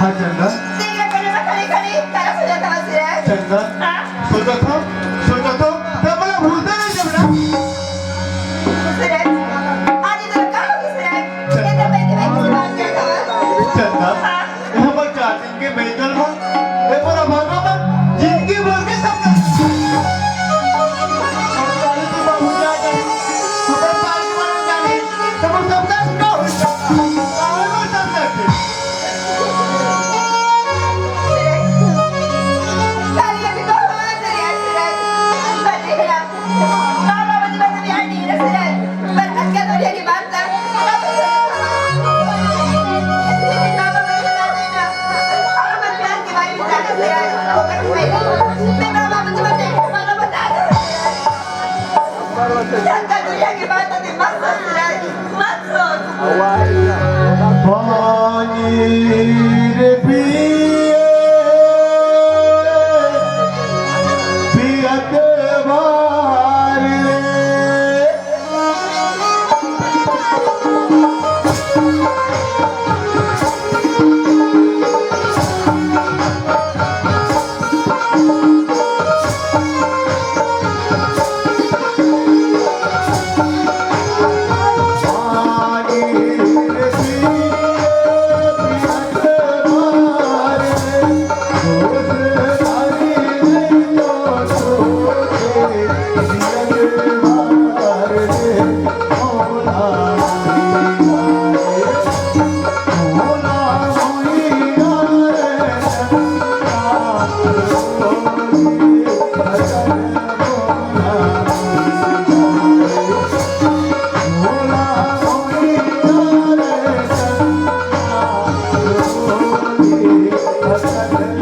चंदा चंदा सोचा तो तर मला भूलता नाही जमणार चंदा हे बघ चार्जिंग के मेडिकल में हे पूरा भगवान जिंदगी भर के सब Thank you.